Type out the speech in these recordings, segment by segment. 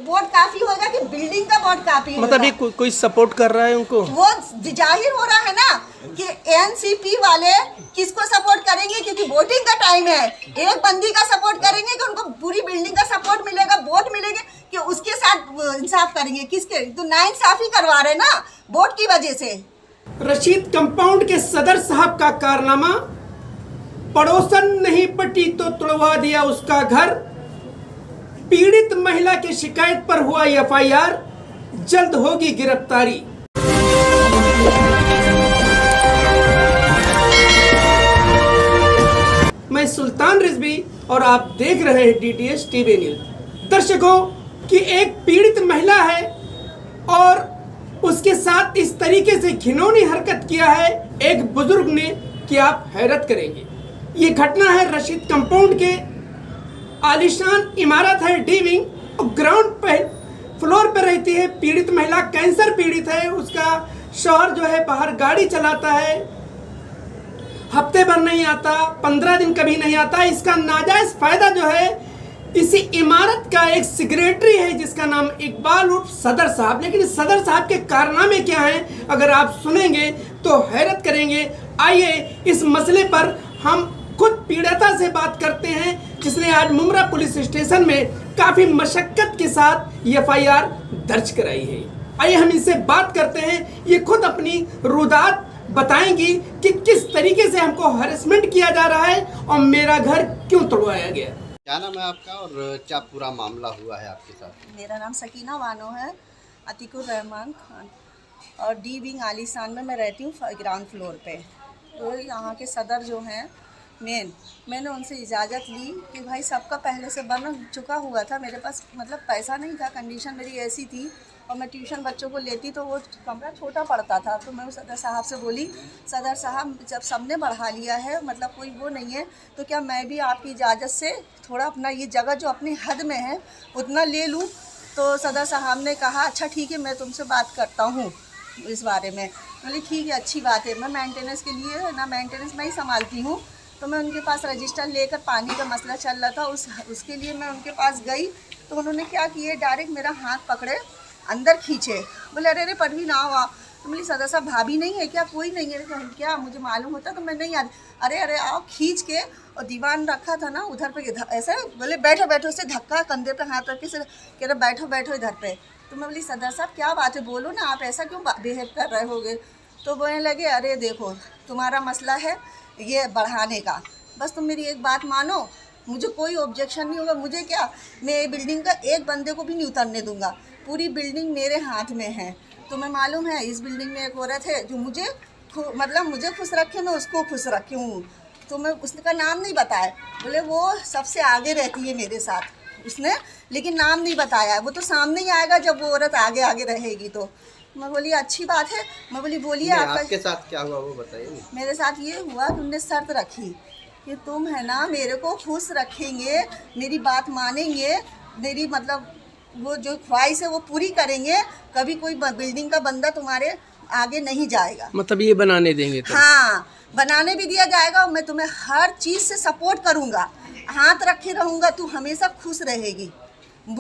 Vote काफी होगा कि बिल्डिंग का वोट काफी होगा? मतलब ये कोई सपोर्ट कर रहा है उनको? वो जाहिर हो रहा है ना कि एनसीपी वाले किसको सपोर्ट करेंगे, क्योंकि वोटिंग का टाइम है। एक बंदी का सपोर्ट करेंगे कि उनको पूरी बिल्डिंग का सपोर्ट मिलेगा, वोट मिलेंगे कि उसके साथ इंसाफ करेंगे। किसके तो नाइंसाफी करवा रहे ना वोट की वजह से। रशीद कंपाउंड के सदर साहब का कारनामा, पड़ोसन नहीं पटी तो तोड़वा दिया उसका घर। पीड़ित महिला की शिकायत पर हुआ एफआईआर, जल्द होगी गिरफ्तारी। मैं सुल्तान रिजवी और आप देख रहे हैं डीटीएच टीवी न्यूज। दर्शकों की एक पीड़ित महिला है और उसके साथ इस तरीके से घिनौनी हरकत किया है एक बुजुर्ग ने कि आप हैरत करेंगे। ये घटना है रशीद कंपाउंड के। आलीशान इमारत है डी विंग और ग्राउंड पे फ्लोर पे रहती है पीड़ित महिला। कैंसर पीड़ित है। उसका शौहर जो है बाहर गाड़ी चलाता है, हफ्ते भर नहीं आता, 15 दिन कभी नहीं आता। इसका नाजायज फायदा जो है इसी इमारत का एक सेक्रेटरी है जिसका नाम इकबाल उर्फ सदर साहब। लेकिन सदर साहब के कारनामे क्या हैं अगर आप सुनेंगे तो हैरत करेंगे। आइए इस मसले पर हम खुद पीड़िता से बात करते हैं जिसने आज मुमरा पुलिस स्टेशन में काफी मशक्कत के साथ एफआईआर दर्ज कराई है। आइए हम इनसे बात करते हैं। ये खुद अपनी रुदात बताएंगी कि किस तरीके से हमको हरेसमेंट किया जा रहा है और मेरा घर क्यों तोड़वाया गया। क्या नाम है आपका और क्या पूरा मामला हुआ है आपके साथ? मेरा नाम सकीना बानो है, अतीकुर रहमान खान, और डी विंग आलीशान में मैं रहती हूँ ग्राउंड फ्लोर पे। तो यहाँ के सदर जो हैं मैंने उनसे इजाज़त ली कि भाई सबका पहले से बन चुका हुआ था। मेरे पास मतलब पैसा नहीं था, कंडीशन मेरी ऐसी थी और मैं ट्यूशन बच्चों को लेती तो वो कमरा छोटा पड़ता था। तो मैं उस सदर साहब से बोली, सदर साहब जब सबने बढ़ा लिया है, मतलब कोई वो नहीं है, तो क्या मैं भी आपकी इजाज़त से थोड़ा अपना ये जगह जो अपनी हद में है उतना ले लूँ? तो सदर साहब ने कहा अच्छा ठीक है, मैं तुमसे बात करता हूँ इस बारे में। बोली ठीक है, अच्छी बात है। मैं मेंटेनेंस के लिए ना मेंटेनेंस मैं ही संभालती हूँ, तो मैं उनके पास रजिस्टर लेकर पानी का मसला चल रहा था उसके लिए मैं उनके पास गई। तो उन्होंने क्या किए, डायरेक्ट मेरा हाथ पकड़े अंदर खींचे। बोले अरे परवीन आओ आओ। तो बोली सदर साहब भाभी नहीं है क्या? कोई नहीं है क्या? मुझे मालूम होता तो मैं नहीं आ। अरे आओ। खींच के और दीवान रखा था ना उधर पे ऐसे बोले बैठो बैठो, से धक्का कंधे पे हाथ रख के से कह रहे बैठो बैठो इधर पे। तो मैं बोली सदर साहब क्या बात है, बोलो ना, आप ऐसा क्यों बिहेव कर रहे होगे? तो बोलने लगे अरे देखो तुम्हारा मसला है ये बढ़ाने का, बस तुम मेरी एक बात मानो, मुझे कोई ऑब्जेक्शन नहीं होगा। मुझे क्या, मैं बिल्डिंग का एक बंदे को भी नहीं उतरने दूंगा, पूरी बिल्डिंग मेरे हाथ में है। तुम्हें मालूम है इस बिल्डिंग में एक औरत है जो मुझे मतलब मुझे खुश रखे, मैं उसको खुश रखी हूँ। तो मैं उसका नाम नहीं बताया, बोले वो सबसे आगे रहती है मेरे साथ उसने, लेकिन नाम नहीं बताया है। वो तो सामने ही आएगा जब वो औरत आगे आगे रहेगी। तो मैं बोली अच्छी बात है। मैं बोली बोलिए आपके साथ क्या हुआ वो बताइए। मेरे साथ ये हुआ कि उन्होंने शर्त रखी कि तुम है ना मेरे को खुश रखेंगे, मेरी बात मानेंगे, मेरी मतलब वो जो ख्वाहिश है वो पूरी करेंगे, कभी कोई बिल्डिंग का बंदा तुम्हारे आगे नहीं जाएगा। मतलब ये बनाने देंगे तो? हाँ, बनाने भी दिया जाएगा और मैं तुम्हें हर चीज़ से सपोर्ट करूँगा, हाथ रखे रहूँगा, तू हमेशा खुश रहेगी,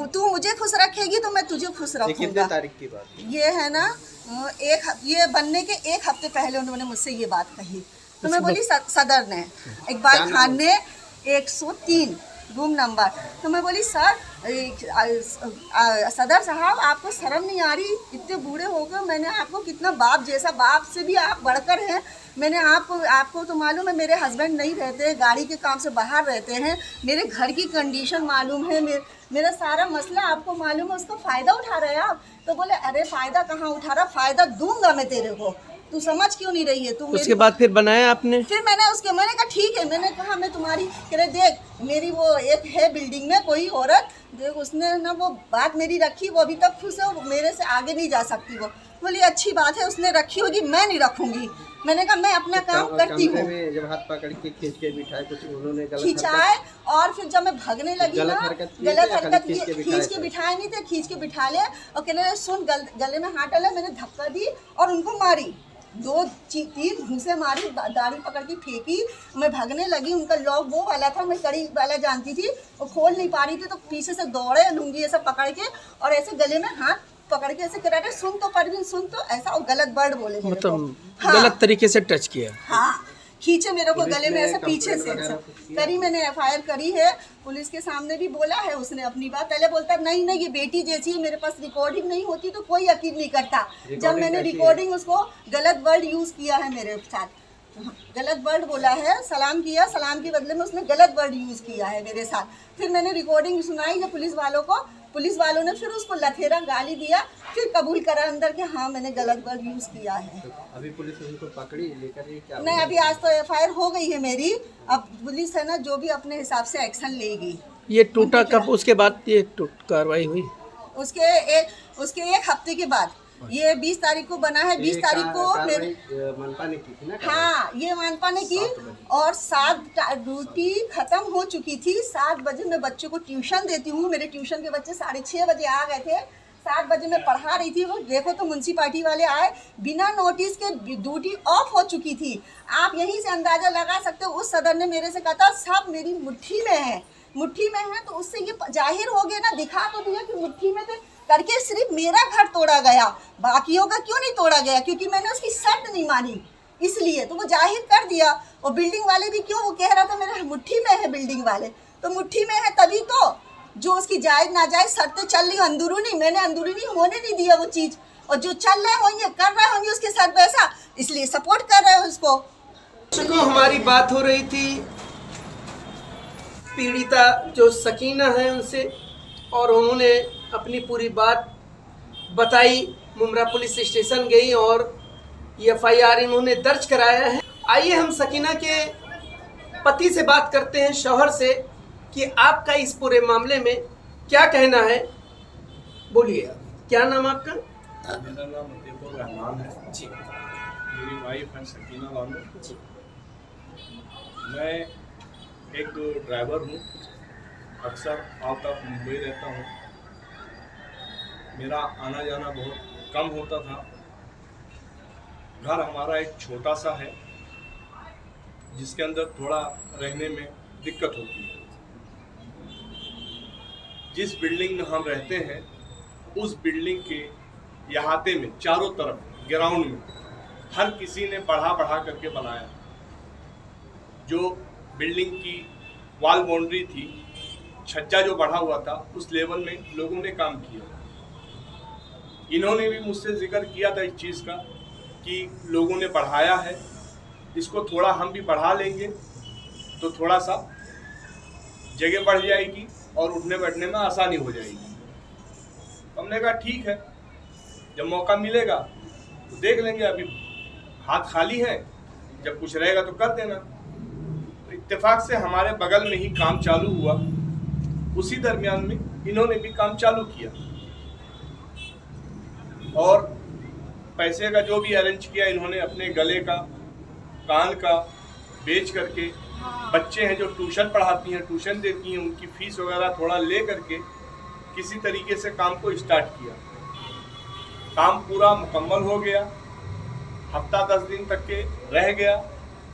तू मुझे खुश रखेगी तो मैं तुझे खुश रखूँगा। कितने तारीख की बात? ये है ना ये बनने के एक हफ्ते पहले उन्होंने मुझसे ये बात कही। तो मैं बोली सदर ने, इकबाल खान ने 103 रूम नंबर। तो मैं बोली सर सदर साहब आपको शर्म नहीं आ रही? इतने बूढ़े हो गए, मैंने आपको कितना बाप जैसा, बाप से भी आप बढ़कर हैं। मैंने आपको तो मालूम है मेरे हस्बैंड नहीं रहते, गाड़ी के काम से बाहर रहते हैं, मेरे घर की कंडीशन मालूम है, मेरा सारा मसला आपको मालूम है, उसका फ़ायदा उठा रहे हैं आप। तो बोले अरे फ़ायदा कहाँ उठा रहा, फ़ायदा दूंगा मैं तेरे को, तू समझ क्यों नहीं रही है? तू उसके बाद फिर बनाया आपने? फिर मैंने कहा ठीक है, मैंने कहा मैं तुम्हारी, कह रहे देख मेरी वो एक है बिल्डिंग में कोई औरत, देख उसने ना वो बात मेरी रखी, वो अभी तक खुश है, वो मेरे से आगे नहीं जा सकती। वो बोली अच्छी बात है, उसने रखी होगी, मैं नहीं रखूंगी। मैंने कहा मैं अपना काम करती हूँ। जब हाथ पकड़ के खींच के बिठाए कुछ उन्होंने खिंचाए, और फिर जब मैं भागने लगी ना, गलत हरकत खींच के बिठाए नहीं थे, खींच के बिठा ले और कहने सुन गले में हाथ डाला, मैंने धक्का दी और उनको मारी, तीन घूंसे मारी, दाढ़ी पकड़ के फेंकी, मैं भागने लगी। उनका लॉक वो वाला था, मैं कड़ी वाला जानती थी, वो खोल नहीं पा रही थी, तो पीछे से दौड़े, लुंगी ऐसा पकड़ के और ऐसे गले में हाथ पकड़ के ऐसे करा रहे, सुन तो परवीन सुन तो, ऐसा और गलत वर्ड बोले मेरे को। हाँ, गलत तरीके से टच किया। हाँ, खींचे मेरे को गले में ऐसे पीछे से करी। मैंने एफआईआर करी है, पुलिस के सामने भी बोला है उसने अपनी बात। पहले बोलता नहीं नहीं ये बेटी जैसी है, मेरे पास रिकॉर्डिंग नहीं होती तो कोई यकीन नहीं करता। जब मैंने रिकॉर्डिंग, उसको गलत वर्ड यूज किया है मेरे साथ, गलत वर्ड बोला है, सलाम किया, सलाम के बदले में उसने गलत वर्ड यूज किया है मेरे साथ। फिर मैंने रिकॉर्डिंग सुनाई जब पुलिस वालों को, पुलिस वालों ने फिर उसको लथेरा गाली दिया, फिर कबूल करा अंदर के हाँ मैंने गलत वर्ड यूज किया है। तो अभी पुलिस उनको पकड़ी लेकर ये क्या? नहीं, अभी आज तो एफआईआर हो गई है मेरी। अब पुलिस है ना जो भी अपने हिसाब से एक्शन लेगी। ये टूटा कब, उसके बाद ये कार्रवाई हुई? उसके एक हफ्ते के बाद। ये 20 तारीख को बना है, 20 तारीख को मेरे मनपा ने की थी ना? हाँ, ये मनपा ने की और 7 ड्यूटी खत्म हो चुकी थी। 7 बजे मैं बच्चों को ट्यूशन देती हूँ, मेरे ट्यूशन के बच्चे 6:30 बजे आ गए थे। 7 बजे मैं पढ़ा रही थी, वो देखो तो म्यूनसिपालिटी वाले आए, बिना नोटिस के ड्यूटी ऑफ हो चुकी थी। आप यहीं से अंदाजा लगा सकते हो। उस सदर ने मेरे से कहा था सब मेरी मुट्ठी में है, मुट्ठी में है, तो उससे ये जाहिर हो गया ना, दिखा तो दिया कि मुट्ठी में थे करके। सिर्फ मेरा घर तोड़ा गया, बाकियों का क्यों नहीं तोड़ा गया? क्योंकि मैंने उसकी शर्त नहीं मानी, इसलिए तो वो जाहिर कर दिया। और बिल्डिंग वाले भी क्यों, वो कह रहा था मेरे मुट्ठी में है, बिल्डिंग वाले तो मुट्ठी में है तभी तो जो उसकी जायज नाजायज शर्तें चल रही अंदरूनी, मैंने अंदरूनी होने नहीं दिया वो चीज़। और जो चल रहे होंगे, कर रहे होंगे उसके साथ वैसा, इसलिए सपोर्ट कर रहे हो उसको। दर्शकों, हमारी बात हो रही थी पीड़िता जो सकीना है उनसे, और उन्होंने अपनी पूरी बात बताई। मुमरा पुलिस स्टेशन गई और एफआईआर इन्होंने दर्ज कराया है। आइए हम सकीना के पति से बात करते हैं, शौहर से, कि आपका इस पूरे मामले में क्या कहना है। बोलिए, क्या नाम आपका? मेरा नाम अतीकुर रहमान है जी। मेरी वाइफ है सकीना बानो जी। मैं एक ड्राइवर हूँ, अक्सर आउट ऑफ मुंबई रहता हूँ। मेरा आना जाना बहुत कम होता था। घर हमारा एक छोटा सा है जिसके अंदर थोड़ा रहने में दिक्कत होती है। जिस बिल्डिंग में हम रहते हैं उस बिल्डिंग के अहाते में चारों तरफ ग्राउंड में हर किसी ने बढ़ा करके बनाया। जो बिल्डिंग की वॉल बाउंड्री थी, छज्जा जो बढ़ा हुआ था, उस लेवल में लोगों ने काम किया। इन्होंने भी मुझसे जिक्र किया था इस चीज़ का कि लोगों ने बढ़ाया है, इसको थोड़ा हम भी बढ़ा लेंगे तो थोड़ा सा जगह बढ़ जाएगी और उठने बैठने में आसानी हो जाएगी। हमने कहा ठीक है, जब मौका मिलेगा तो देख लेंगे, अभी हाथ खाली है, जब कुछ रहेगा तो कर देना। तो इत्तेफाक से हमारे बगल में ही काम चालू हुआ, उसी दरमियान में इन्होंने भी काम चालू किया और पैसे का जो भी अरेंज किया इन्होंने अपने गले का, कान का बेच करके, बच्चे हैं जो ट्यूशन पढ़ाती हैं, ट्यूशन देती हैं, उनकी फीस वगैरह थोड़ा ले करके किसी तरीके से काम को स्टार्ट किया। काम पूरा मुकम्मल हो गया, हफ्ता 10 दिन तक के रह गया।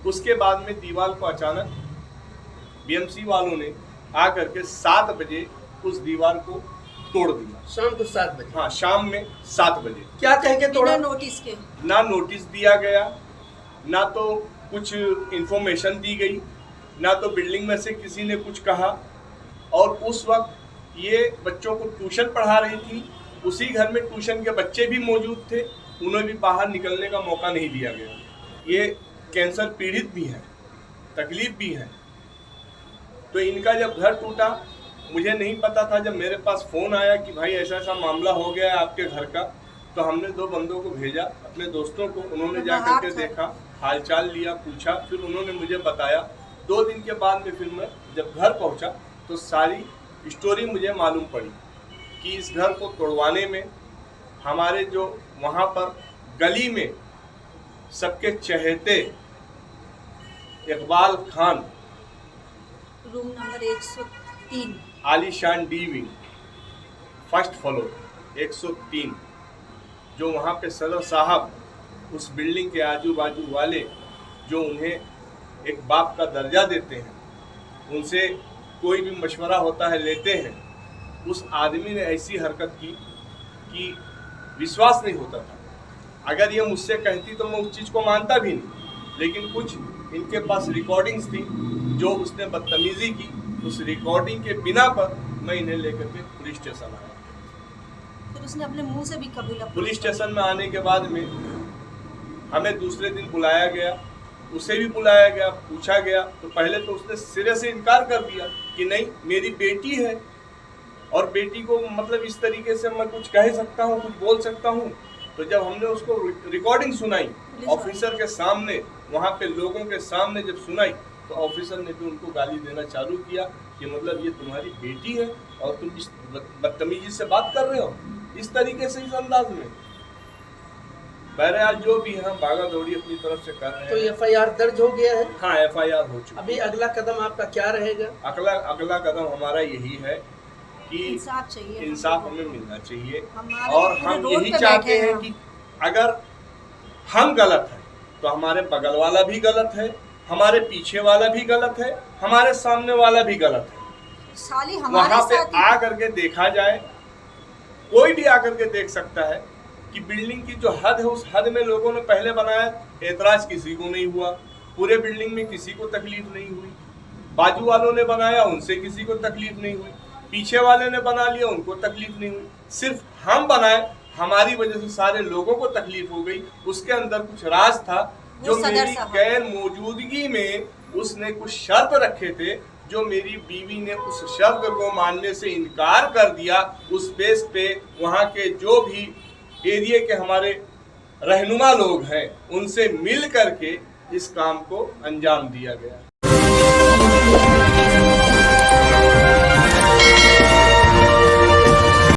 उसके बाद में दीवार को अचानक बीएमसी वालों ने आकर के 7 बजे उस दीवार को तोड़ दिया। शाम को 7 बजे? हाँ, शाम में 7 बजे। क्या कह के तोड़ा? बिना नोटिस के। ना नोटिस दिया गया, ना तो कुछ इंफॉर्मेशन दी गई, ना तो बिल्डिंग में से किसी ने कुछ कहा। और उस वक्त ये बच्चों को ट्यूशन पढ़ा रही थी, उसी घर में ट्यूशन के बच्चे भी मौजूद थे, उन्हें भी बाहर निकलने का मौका नहीं दिया गया। ये कैंसर पीड़ित भी हैं, तकलीफ भी है। तो इनका जब घर टूटा, मुझे नहीं पता था। जब मेरे पास फ़ोन आया कि भाई ऐसा ऐसा मामला हो गया है आपके घर का, तो हमने 2 बंदों को भेजा, अपने दोस्तों को। उन्होंने जाकर के देखा, हालचाल लिया, पूछा, फिर उन्होंने मुझे बताया। 2 दिन के बाद में फिर मैं जब घर पहुंचा तो सारी स्टोरी मुझे मालूम पड़ी कि इस घर को तोड़वाने में हमारे जो वहाँ पर गली में सबके चहेते इकबाल खान, रूम नंबर 103, आलीशान डी विंग, फर्स्ट फ्लोर 103, जो वहाँ पे सदर साहब उस बिल्डिंग के आजू बाजू वाले जो उन्हें एक बाप का दर्जा देते हैं, उनसे कोई भी मशवरा होता है लेते हैं, उस आदमी ने ऐसी हरकत की कि विश्वास नहीं होता था। अगर ये मुझसे कहती तो मैं उस चीज़ को मानता भी नहीं, लेकिन कुछ इनके पास रिकॉर्डिंग्स थी जो उसने बदतमीजी की। उस रिकॉर्डिंग के बिना पर मैं इन्हें लेकर के पुलिस स्टेशन आया। फिर उसने अपने मुंह से भी कबूला। पुलिस स्टेशन में आने के बाद में हमें दूसरे दिन बुलाया गया, उसे भी बुलाया गया, पूछा गया तो पहले तो उसने सिरे से इनकार कर दिया कि नहीं मेरी बेटी है और बेटी को मतलब इस तरीके से मैं कुछ कह सकता हूँ, कुछ बोल सकता हूँ। तो जब हमने उसको रिकॉर्डिंग सुनाई ऑफिसर के सामने, वहाँ पे लोगों के सामने जब सुनाई, तो ऑफिसर ने भी उनको गाली देना चालू किया कि मतलब ये तुम्हारी बेटी है और तुम इस बदतमीजी से बात कर रहे हो, इस तरीके से, इस अंदाज में। बहरहाल जो भी हम भागा दौड़ी अपनी तरफ से कर रहे हैं। तो एफआईआर दर्ज हो गया है? हाँ, एफआईआर हो चुकी। अभी अगला कदम आपका क्या रहेगा? अगला कदम हमारा यही है कि इंसाफ चाहिए, इंसाफ हमें मिलना चाहिए हमारे और पूरे हम रोड यही पे चाहते बैठे हैं हैं कि अगर हम गलत हैं तो हमारे बगल वाला भी गलत है, हमारे पीछे वाला भी गलत है, हमारे सामने वाला भी गलत है। साली हमारे वहां पे साथ आ करके देखा जाए, कोई भी आकर के देख सकता है कि बिल्डिंग की जो हद है उस हद में लोगों ने पहले बनाया, एतराज किसी को नहीं हुआ, पूरे बिल्डिंग में किसी को तकलीफ नहीं हुई। बाजू वालों ने बनाया, उनसे किसी को तकलीफ नहीं हुई, पीछे वाले ने बना लिया, उनको तकलीफ नहीं हुई। सिर्फ हम बनाए, हमारी वजह से सारे लोगों को तकलीफ हो गई। उसके अंदर कुछ राज था जो मेरी गैर मौजूदगी में उसने कुछ शर्त रखे थे, जो मेरी बीवी ने उस शर्त को मानने से इनकार कर दिया। उस बेस पे वहाँ के जो भी एरिया के हमारे रहनुमा लोग हैं उनसे मिल करके इस काम को अंजाम दिया गया।